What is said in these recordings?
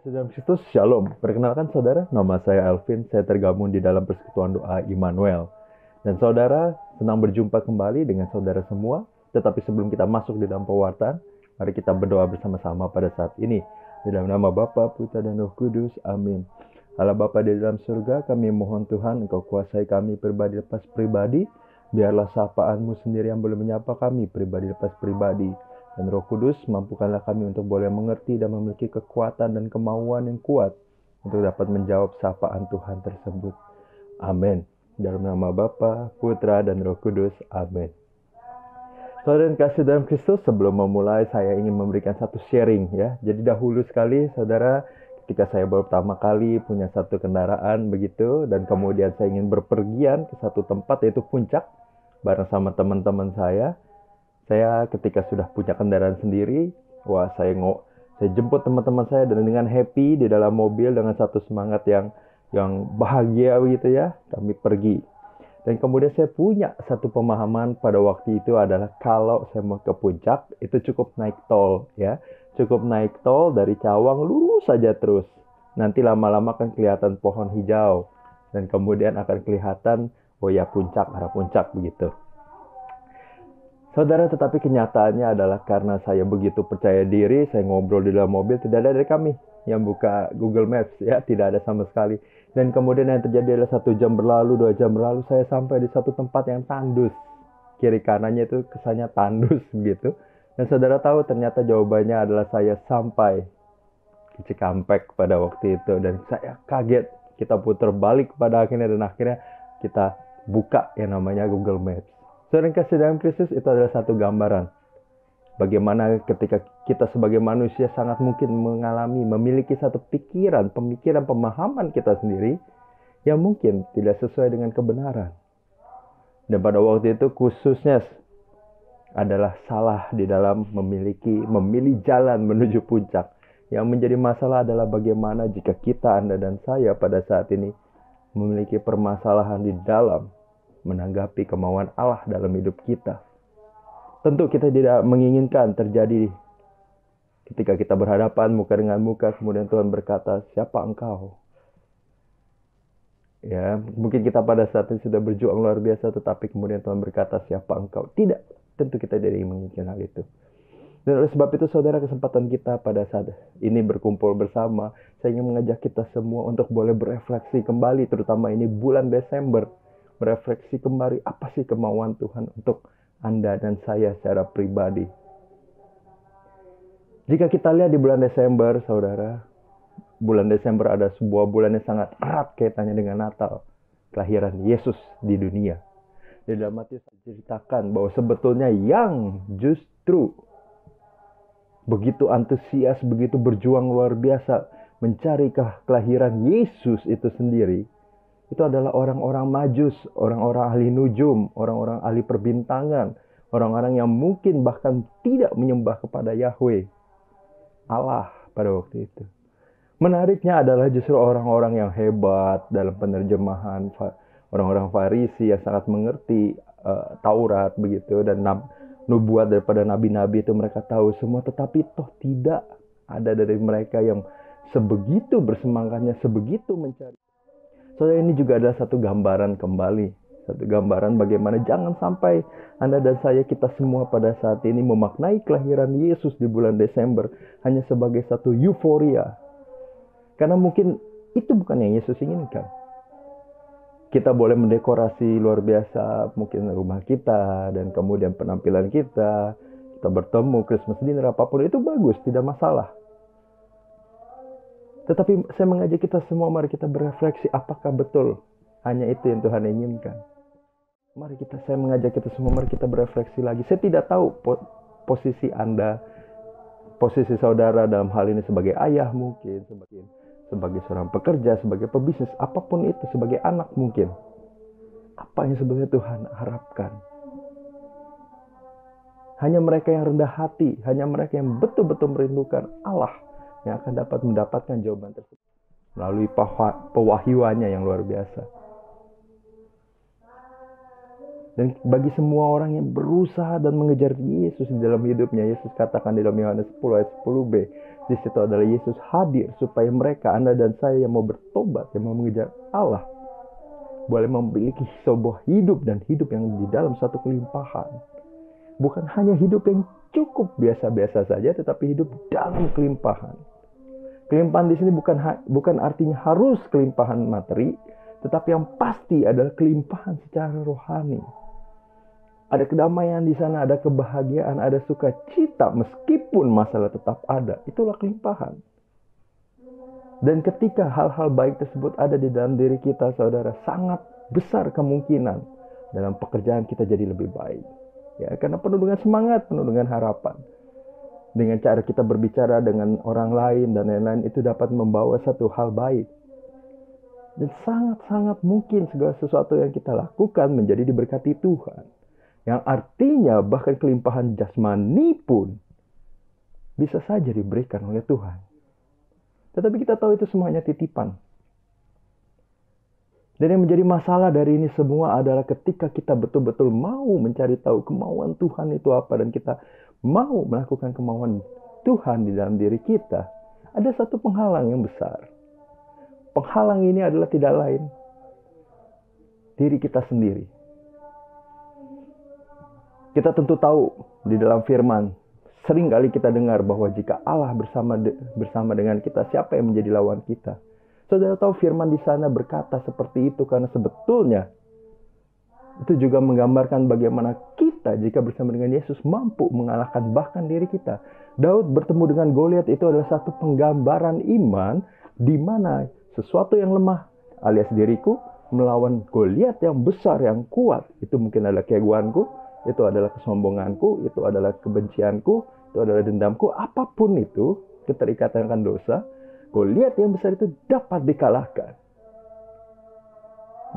Dalam Kristus, Shalom. Perkenalkan saudara, nama saya Alvin. Saya tergabung di dalam persekutuan doa Immanuel. Dan saudara, senang berjumpa kembali dengan saudara semua. Tetapi sebelum kita masuk di dalam pewartaan, mari kita berdoa bersama-sama pada saat ini. Di dalam nama Bapa, Putra, dan Roh Kudus. Amin. Allah Bapa di dalam surga, kami mohon Tuhan, Engkau kuasai kami pribadi lepas pribadi. Biarlah sapaan-Mu sendiri yang boleh menyapa kami pribadi lepas pribadi. Dan Roh Kudus, mampukanlah kami untuk boleh mengerti dan memiliki kekuatan dan kemauan yang kuat untuk dapat menjawab sapaan Tuhan tersebut. Amin. Dalam nama Bapa, Putra, dan Roh Kudus. Amin. Saudara yang kasih dalam Kristus, sebelum memulai saya ingin memberikan satu sharing ya. Jadi dahulu sekali saudara, ketika saya baru pertama kali punya satu kendaraan begitu, dan kemudian saya ingin berpergian ke satu tempat yaitu Puncak bareng sama teman-teman saya. Saya ketika sudah punya kendaraan sendiri, saya jemput teman-teman saya dan dengan happy di dalam mobil dengan satu semangat yang bahagia gitu ya, kami pergi. Dan kemudian saya punya satu pemahaman pada waktu itu adalah kalau saya mau ke Puncak itu cukup naik tol ya. Cukup naik tol dari Cawang lurus saja terus. Nanti lama-lama akan kelihatan pohon hijau dan kemudian akan kelihatan Puncak, arah Puncak begitu. Saudara, tetapi kenyataannya adalah karena saya begitu percaya diri, saya ngobrol di dalam mobil, tidak ada dari kami yang buka Google Maps, ya, tidak ada sama sekali. Dan kemudian yang terjadi adalah 1 jam berlalu, 2 jam berlalu, saya sampai di satu tempat yang tandus. Kiri kanannya itu kesannya tandus, gitu. Dan saudara tahu ternyata jawabannya adalah saya sampai ke Cikampek pada waktu itu. Dan saya kaget, kita putar balik pada akhirnya, dan akhirnya kita buka yang namanya Google Maps. Saudara yang kasih dalam Kristus, itu adalah satu gambaran bagaimana ketika kita sebagai manusia sangat mungkin memiliki satu pemikiran, pemahaman kita sendiri yang mungkin tidak sesuai dengan kebenaran. Dan pada waktu itu khususnya adalah salah di dalam memilih jalan menuju Puncak. Yang menjadi masalah adalah bagaimana jika kita, Anda dan saya pada saat ini memiliki permasalahan di dalam menanggapi kemauan Allah dalam hidup kita. Tentu kita tidak menginginkan terjadi ketika kita berhadapan muka dengan muka, kemudian Tuhan berkata, siapa engkau? Ya, mungkin kita pada saat itu sudah berjuang luar biasa, tetapi kemudian Tuhan berkata, siapa engkau? Tidak, tentu kita tidak menginginkan hal itu. Dan oleh sebab itu saudara, kesempatan kita pada saat ini berkumpul bersama, saya ingin mengajak kita semua untuk boleh berefleksi kembali, terutama ini bulan Desember. Merefleksi kembali apa sih kemauan Tuhan untuk Anda dan saya secara pribadi. Jika kita lihat di bulan Desember, saudara, bulan Desember ada sebuah bulan yang sangat erat kaitannya dengan Natal, kelahiran Yesus di dunia. Di dalam Matius diceritakan bahwa sebetulnya yang justru begitu antusias, begitu berjuang luar biasa mencari kelahiran Yesus itu sendiri, itu adalah orang-orang Majus, orang-orang ahli nujum, orang-orang ahli perbintangan, orang-orang yang mungkin bahkan tidak menyembah kepada Yahweh, Allah pada waktu itu. Menariknya adalah justru orang-orang yang hebat dalam penerjemahan, orang-orang Farisi yang sangat mengerti Taurat begitu, dan nubuat daripada nabi-nabi itu mereka tahu semua, tetapi toh tidak ada dari mereka yang sebegitu bersemangatnya, sebegitu mencari. Saudara, ini juga adalah satu gambaran kembali. Satu gambaran bagaimana jangan sampai Anda dan saya, kita semua pada saat ini memaknai kelahiran Yesus di bulan Desember hanya sebagai satu euforia. Karena mungkin itu bukan yang Yesus inginkan. Kita boleh mendekorasi luar biasa mungkin rumah kita dan kemudian penampilan kita. Kita bertemu Christmas dinner, apapun itu bagus, tidak masalah. Tetapi saya mengajak kita semua, mari kita berefleksi, apakah betul hanya itu yang Tuhan inginkan? Saya mengajak kita semua, mari kita berefleksi lagi. Saya tidak tahu posisi Anda, posisi saudara dalam hal ini sebagai ayah mungkin, sebagai seorang pekerja, sebagai pebisnis, apapun itu, sebagai anak mungkin. Apa yang sebenarnya Tuhan harapkan? Hanya mereka yang rendah hati, hanya mereka yang betul-betul merindukan Allah yang akan dapat mendapatkan jawaban tersebut melalui pewahyuannya yang luar biasa. Dan bagi semua orang yang berusaha dan mengejar Yesus di dalam hidupnya, Yesus katakan di dalam Yohanes 10 ayat 10b, Di situ adalah Yesus hadir supaya mereka, Anda dan saya yang mau bertobat, yang mau mengejar Allah, boleh memiliki sebuah hidup dan hidup yang di dalam satu kelimpahan. Bukan hanya hidup yang cukup biasa-biasa saja, tetapi hidup dalam kelimpahan. Kelimpahan di sini bukan artinya harus kelimpahan materi, tetapi yang pasti adalah kelimpahan secara rohani. Ada kedamaian di sana, ada kebahagiaan, ada sukacita meskipun masalah tetap ada. Itulah kelimpahan. Dan ketika hal-hal baik tersebut ada di dalam diri kita, saudara, sangat besar kemungkinan dalam pekerjaan kita jadi lebih baik. Ya, karena penuh dengan semangat, penuh dengan harapan. Dengan cara kita berbicara dengan orang lain dan lain-lain, itu dapat membawa satu hal baik. Dan sangat-sangat mungkin segala sesuatu yang kita lakukan menjadi diberkati Tuhan. Yang artinya bahkan kelimpahan jasmani pun bisa saja diberikan oleh Tuhan. Tetapi kita tahu itu semuanya titipan. Dan yang menjadi masalah dari ini semua adalah ketika kita betul-betul mau mencari tahu kemauan Tuhan itu apa, dan kita mau melakukan kemauan Tuhan di dalam diri kita, ada satu penghalang yang besar. Penghalang ini adalah tidak lain diri kita sendiri. Kita tentu tahu di dalam firman, sering kali kita dengar bahwa jika Allah bersama dengan kita, siapa yang menjadi lawan kita? Saudara tahu firman di sana berkata seperti itu karena sebetulnya itu juga menggambarkan bagaimana kita jika bersama dengan Yesus mampu mengalahkan bahkan diri kita. Daud bertemu dengan Goliat itu adalah satu penggambaran iman di mana sesuatu yang lemah alias diriku melawan Goliat yang besar, yang kuat. Itu mungkin adalah keegoanku, itu adalah kesombonganku, itu adalah kebencianku, itu adalah dendamku, apapun itu, keterikatan akan dosa. Goliat yang besar itu dapat dikalahkan.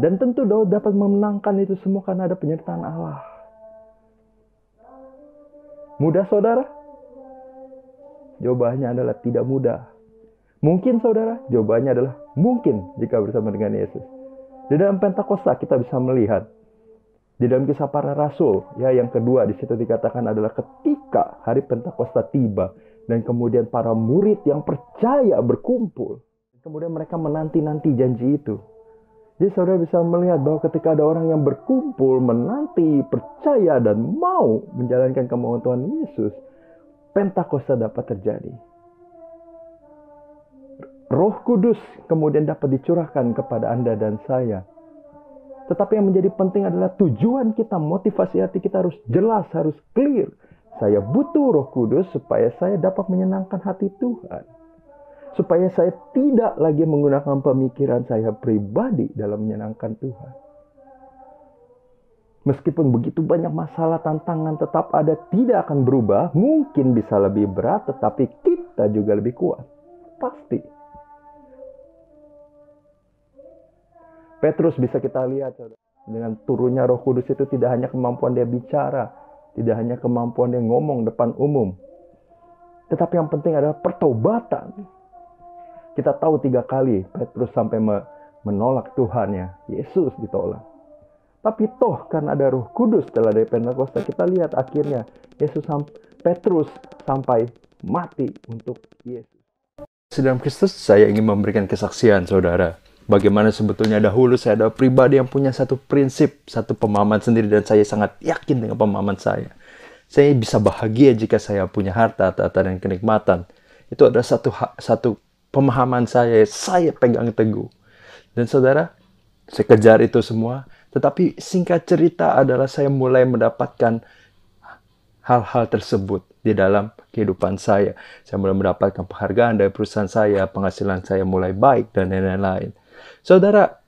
Dan tentu Daud dapat memenangkan itu semua karena ada penyertaan Allah. Mudah, saudara? Jawabannya adalah tidak mudah. Mungkin, saudara? Jawabannya adalah mungkin jika bersama dengan Yesus. Di dalam Pentakosta kita bisa melihat, di dalam Kisah Para Rasul, ya, yang kedua di situ dikatakan adalah ketika hari Pentakosta tiba dan kemudian para murid yang percaya berkumpul, kemudian mereka menanti-nanti janji itu. Jadi saudara bisa melihat bahwa ketika ada orang yang berkumpul, menanti, percaya, dan mau menjalankan kemauan Tuhan Yesus, Pentakosta dapat terjadi. Roh Kudus kemudian dapat dicurahkan kepada Anda dan saya. Tetapi yang menjadi penting adalah tujuan kita, motivasi hati kita harus jelas, harus clear. Saya butuh Roh Kudus supaya saya dapat menyenangkan hati Tuhan. Supaya saya tidak lagi menggunakan pemikiran saya pribadi dalam menyenangkan Tuhan. Meskipun begitu banyak masalah, tantangan tetap ada, tidak akan berubah. Mungkin bisa lebih berat, tetapi kita juga lebih kuat. Pasti. Petrus bisa kita lihat, dengan turunnya Roh Kudus itu tidak hanya kemampuan dia bicara, tidak hanya kemampuan dia ngomong depan umum, tetapi yang penting adalah pertobatan. Kita tahu 3 kali Petrus sampai menolak Tuhannya, Yesus ditolak. Tapi toh karena ada Roh Kudus setelah dari Pentakosta, kita lihat akhirnya Petrus sampai mati untuk Yesus. Dalam Kristus saya ingin memberikan kesaksian, saudara. Bagaimana sebetulnya dahulu saya adalah pribadi yang punya satu prinsip, satu pemahaman sendiri, dan saya sangat yakin dengan pemahaman saya. Saya bisa bahagia jika saya punya harta, tahta, dan kenikmatan. Itu adalah satu pemahaman saya pegang teguh. Dan saudara, saya kejar itu semua. Tetapi singkat cerita adalah saya mulai mendapatkan hal-hal tersebut di dalam kehidupan saya. Saya mulai mendapatkan penghargaan dari perusahaan saya, penghasilan saya mulai baik, dan lain-lain. Saudara,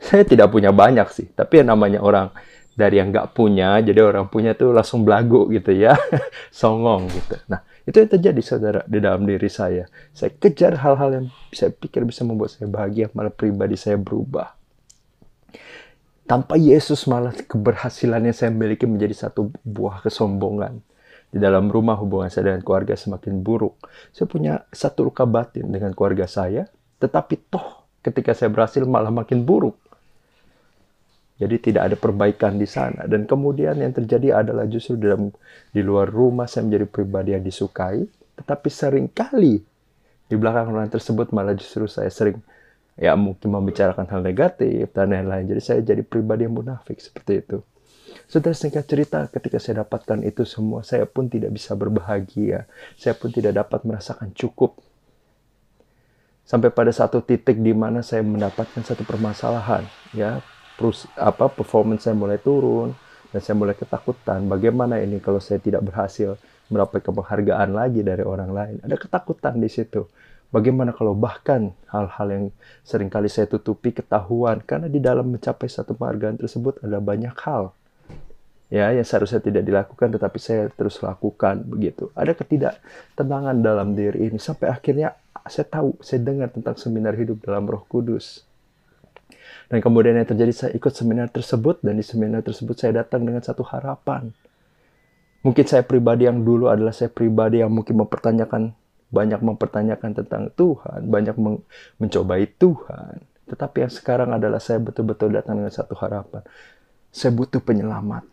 saya tidak punya banyak sih, tapi yang namanya orang dari yang nggak punya, jadi orang punya tuh langsung belagu gitu ya, songong gitu. Nah, itu yang terjadi, saudara, di dalam diri saya. Saya kejar hal-hal yang saya pikir bisa membuat saya bahagia, malah pribadi saya berubah. Tanpa Yesus malah keberhasilan yang saya miliki menjadi satu buah kesombongan. Di dalam rumah hubungan saya dengan keluarga semakin buruk. Saya punya satu luka batin dengan keluarga saya, tetapi toh ketika saya berhasil malah makin buruk. Jadi tidak ada perbaikan di sana. Dan kemudian yang terjadi adalah justru di luar rumah saya menjadi pribadi yang disukai. Tetapi seringkali Di belakang orang tersebut malah justru saya sering ya mungkin membicarakan hal negatif dan lain-lain. Jadi saya jadi pribadi yang munafik seperti itu. Saudara, singkat cerita, ketika saya dapatkan itu semua, saya pun tidak bisa berbahagia. Saya pun tidak dapat merasakan cukup. Sampai pada satu titik di mana saya mendapatkan satu permasalahan, ya, performance saya mulai turun dan saya mulai ketakutan. Bagaimana ini kalau saya tidak berhasil mendapatkan penghargaan lagi dari orang lain? Ada ketakutan di situ. Bagaimana kalau bahkan hal-hal yang seringkali saya tutupi ketahuan, karena di dalam mencapai satu penghargaan tersebut ada banyak hal ya yang seharusnya tidak dilakukan tetapi saya terus lakukan begitu. Ada ketidaktenangan dalam diri ini sampai akhirnya saya dengar tentang seminar hidup dalam Roh Kudus. Dan kemudian yang terjadi, saya ikut seminar tersebut, dan di seminar tersebut saya datang dengan satu harapan. Mungkin saya pribadi yang dulu adalah saya pribadi yang mungkin banyak mempertanyakan tentang Tuhan, banyak mencobai Tuhan. Tetapi yang sekarang adalah saya betul-betul datang dengan satu harapan. Saya butuh penyelamat.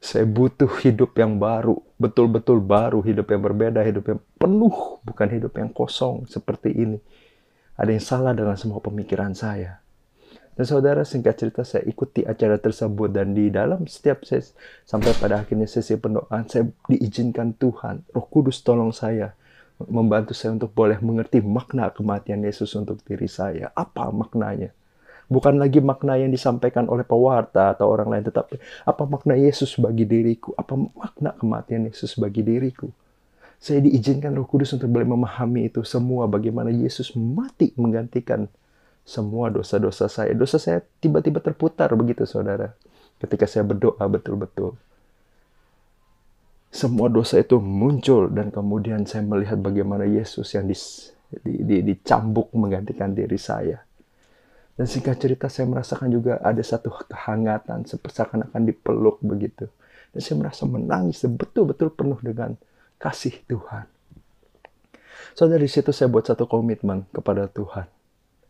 Saya butuh hidup yang baru, betul-betul baru, hidup yang berbeda, hidup yang penuh, bukan hidup yang kosong seperti ini. Ada yang salah dengan semua pemikiran saya. Dan saudara, singkat cerita, saya ikuti acara tersebut, dan di dalam setiap sesi, sampai pada akhirnya sesi pendoaan, saya diizinkan Tuhan, Roh Kudus tolong saya, membantu saya untuk boleh mengerti makna kematian Yesus untuk diri saya. Apa maknanya? Bukan lagi makna yang disampaikan oleh pewarta atau orang lain, tetapi apa makna Yesus bagi diriku? Apa makna kematian Yesus bagi diriku? Saya diizinkan Roh Kudus untuk boleh memahami itu semua, bagaimana Yesus mati menggantikan semua dosa-dosa saya. Dosa saya tiba-tiba terputar begitu, saudara. Ketika saya berdoa betul-betul. Semua dosa itu muncul, dan kemudian saya melihat bagaimana Yesus yang dicambuk menggantikan diri saya. Dan singkat cerita, saya merasakan juga ada satu kehangatan, seakan-akan dipeluk begitu. Dan saya merasa menangis, betul-betul penuh dengan kasih Tuhan. So dari situ saya buat satu komitmen kepada Tuhan.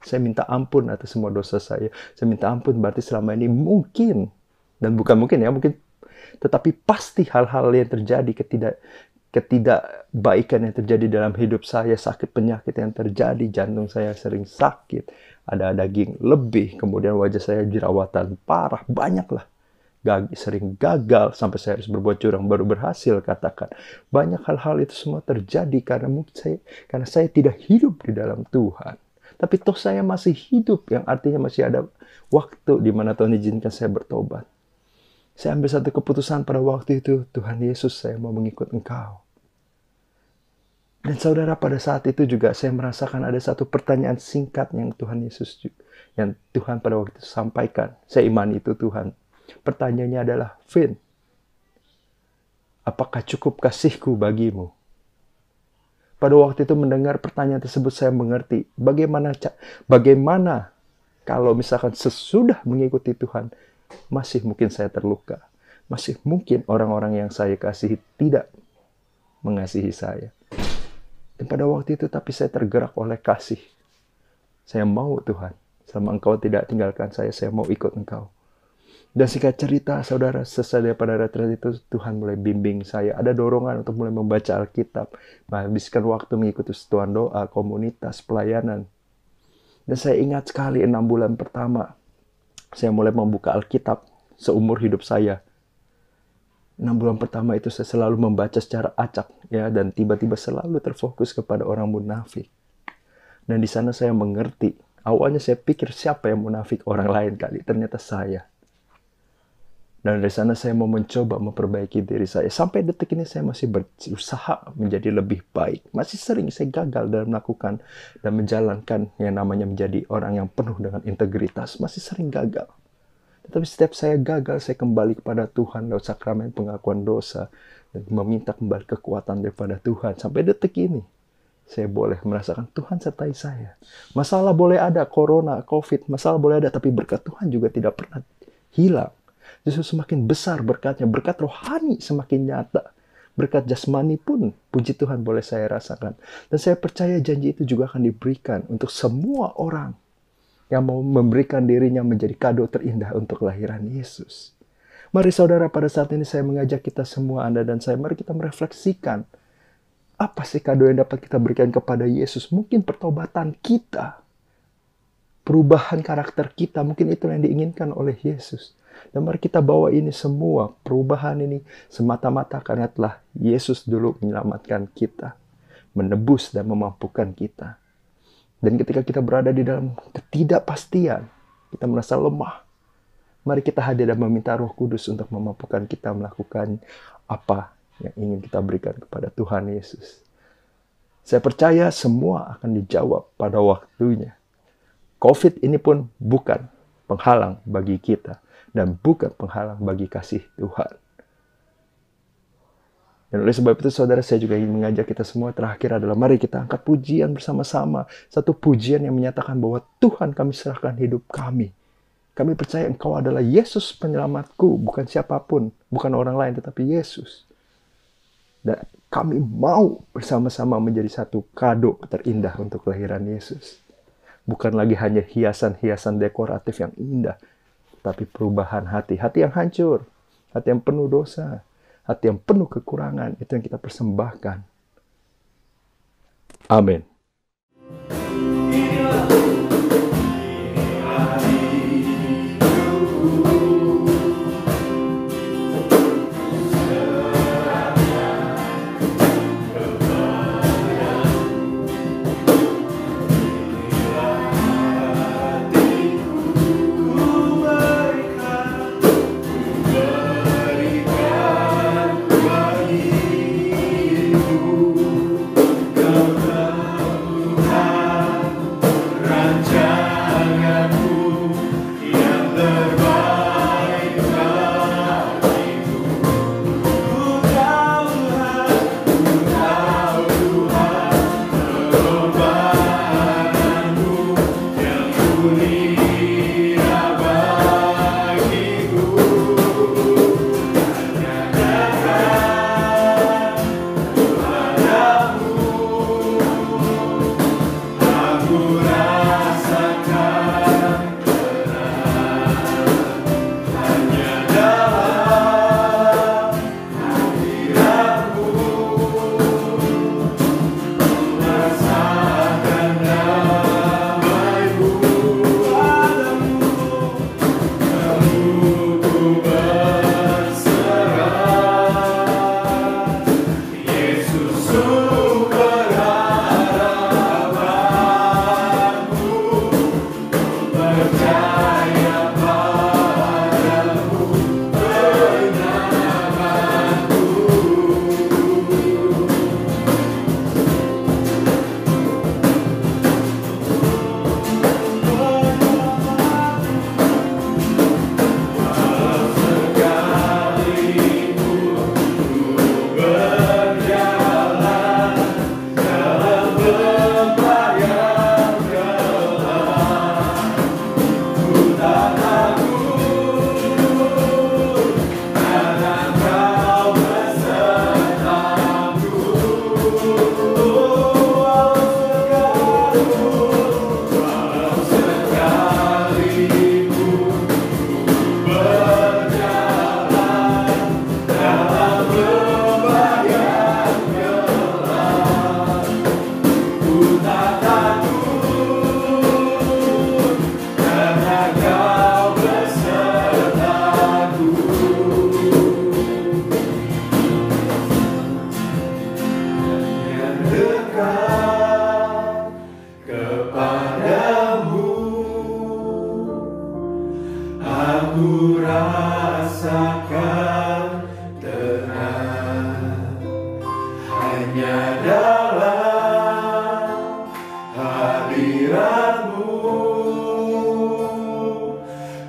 Saya minta ampun atas semua dosa saya. Saya minta ampun berarti selama ini mungkin, dan bukan mungkin ya, mungkin, tetapi pasti hal-hal yang terjadi, ketidakbaikan yang terjadi dalam hidup saya, sakit penyakit yang terjadi, jantung saya sering sakit, ada daging lebih, kemudian wajah saya jerawatan parah, banyaklah. Sering gagal, sampai saya harus berbuat curang baru berhasil, katakan. Banyak hal-hal itu semua terjadi karena saya tidak hidup di dalam Tuhan. Tapi toh saya masih hidup, yang artinya masih ada waktu di mana Tuhan izinkan saya bertobat. Saya ambil satu keputusan pada waktu itu, Tuhan Yesus, saya mau mengikut Engkau. Dan saudara, pada saat itu juga saya merasakan ada satu pertanyaan singkat yang Tuhan pada waktu itu sampaikan. Saya imani itu Tuhan. Pertanyaannya adalah, Vin, apakah cukup kasihku bagimu? Pada waktu itu mendengar pertanyaan tersebut, saya mengerti bagaimana kalau misalkan sesudah mengikuti Tuhan, masih mungkin saya terluka. Masih mungkin orang-orang yang saya kasihi tidak mengasihi saya. Dan pada waktu itu, tapi saya tergerak oleh kasih. Saya mau Tuhan, selama Engkau tidak tinggalkan saya mau ikut Engkau. Dan singkat cerita, saudara, sesudah pada retret itu, Tuhan mulai bimbing saya. Ada dorongan untuk mulai membaca Alkitab, menghabiskan waktu mengikuti satuan doa, komunitas, pelayanan. Dan saya ingat sekali 6 bulan pertama, saya mulai membuka Alkitab seumur hidup saya. 6 bulan pertama itu saya selalu membaca secara acak, ya, dan tiba-tiba selalu terfokus kepada orang munafik. Dan di sana saya mengerti. Awalnya saya pikir siapa yang munafik, orang lain kali, ternyata saya. Dan dari sana saya mau mencoba memperbaiki diri saya. Sampai detik ini saya masih berusaha menjadi lebih baik. Masih sering saya gagal dalam melakukan dan menjalankan yang namanya menjadi orang yang penuh dengan integritas. Masih sering gagal. Tetapi setiap saya gagal, saya kembali kepada Tuhan lewat sakramen pengakuan dosa. Dan meminta kembali kekuatan daripada Tuhan. Sampai detik ini, saya boleh merasakan Tuhan sertai saya. Masalah boleh ada, corona, covid, masalah boleh ada. Tapi berkat Tuhan juga tidak pernah hilang. Justru semakin besar berkatnya, berkat rohani semakin nyata. Berkat jasmani pun, puji Tuhan, boleh saya rasakan. Dan saya percaya janji itu juga akan diberikan untuk semua orang yang mau memberikan dirinya menjadi kado terindah untuk kelahiran Yesus. Mari saudara, pada saat ini saya mengajak kita semua, Anda dan saya, mari kita merefleksikan. Apa sih kado yang dapat kita berikan kepada Yesus? Mungkin pertobatan kita, perubahan karakter kita, mungkin itu yang diinginkan oleh Yesus. Dan mari kita bawa ini semua, perubahan ini semata-mata karena telah Yesus dulu menyelamatkan kita, menebus dan memampukan kita. Dan ketika kita berada di dalam ketidakpastian, kita merasa lemah, mari kita hadir dan meminta Roh Kudus untuk memampukan kita melakukan apa yang ingin kita berikan kepada Tuhan Yesus. Saya percaya semua akan dijawab pada waktunya. COVID ini pun bukan penghalang bagi kita dan bukan penghalang bagi kasih Tuhan. Dan oleh sebab itu saudara, saya juga ingin mengajak kita semua terakhir adalah mari kita angkat pujian bersama-sama. Satu pujian yang menyatakan bahwa Tuhan, kami serahkan hidup kami. Kami percaya Engkau adalah Yesus penyelamatku, bukan siapapun, bukan orang lain tetapi Yesus. Dan kami mau bersama-sama menjadi satu kado terindah untuk kelahiran Yesus. Bukan lagi hanya hiasan-hiasan dekoratif yang indah, tapi perubahan hati. Hati yang hancur, hati yang penuh dosa, hati yang penuh kekurangan, itu yang kita persembahkan. Amin.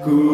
Ku